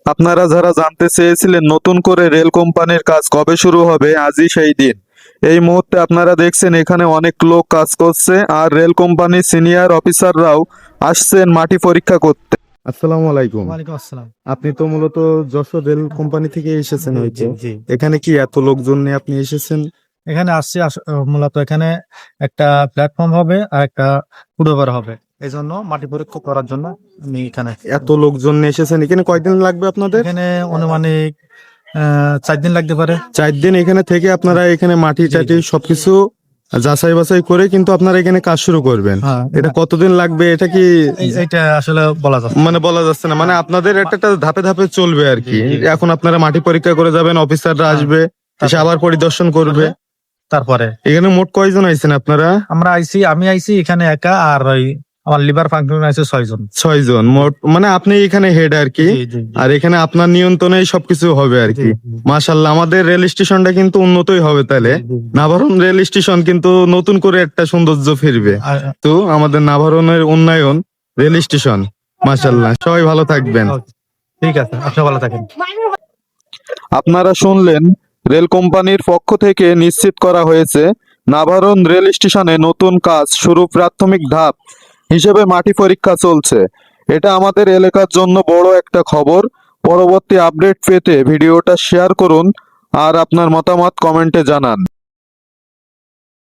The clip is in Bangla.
আপনারা যারা জানতে চেয়েছিলেন নতুন করে রেল কোম্পানির কাজ কবে শুরু হবে, আজই সেই দিন। এই মুহূর্তে আপনারা দেখছেন এখানে অনেক লোক কাজ করছে, আর রেল কোম্পানির সিনিয়র অফিসাররাও আসছেন মাটি পরীক্ষা করতে। আসসালামু আলাইকুম। ওয়ালাইকুম আসসালাম। আপনি তো মূলত যশোর রেল কোম্পানি থেকে এসেছেন জি, হয়তো। জি। এখানে কি এত লোকজন নিয়ে আপনি এসেছেন? এখানে আসছি মূলত এখানে একটা প্ল্যাটফর্ম হবে আর একটা ফুটওভার হবে। এই জন্য মাটি পরীক্ষা করার জন্য আমি এখানে এত লোকজন নিয়ে এসেছেন, এখানে কয়দিন লাগবে আপনাদের? এখানে অনুমানিক 4 দিন লাগতে পারে। 4 দিন এখানে থেকে আপনারা এখানে মাটি টাটি সবকিছু যাচাই বাছাই করে কিন্তু আপনারা এখানে কাজ শুরু করবেন। হ্যাঁ, এটা কতদিন লাগবে এটা কি এইটা আসলে বলা যাচ্ছে না। মানে বলা যাচ্ছে না, মানে আপনাদের একটা একটা ধাপে ধাপে চলবে আর কি। এখন আপনারা মাটি পরীক্ষা করে যাবেন, অফিসাররা আসবে, এসে আবার পরিদর্শন করবে। তারপরে এখানে মোট কয়জন আইছেন আপনারা? আমি আইছি এখানে একা, আর ওই আমার লিভার ফাংশন আছে 6 জন। 6 জন মোট, মানে আপনি এখানে হেড আর কি। জি, জি, জি। আর এখানে আপনার নিয়ন্ত্রণেই সবকিছু হবে আর কি। জি, জি। মাশাআল্লাহ, আমাদের রেল স্টেশনটা কিন্তু উন্নতই হবে তাহলে। জি, জি। নাভারণ রেল স্টেশন কিন্তু নতুন করে একটা সৌন্দর্য ফিরবে। আর- তো আমাদের নাভারণের উন্নয়ন রেল স্টেশন, মাশাআল্লাহ। সবাই ভালো থাকবেন। ঠিক আছে, আপনি ভালো থাকেন। আপনারা শুনলেন, রেল কোম্পানির পক্ষ থেকে নিশ্চিত করা হয়েছে নাভারণ রেল স্টেশনে নতুন কাজ শুরু, প্রাথমিক ধাপ হিসেবে মাটি পরীক্ষা চলছে। এটা আমাদের এলাকার জন্য বড় একটা খবর। পরবর্তী আপডেট পেতে ভিডিওটা শেয়ার করুন আর আপনার মতামত কমেন্টে জানান।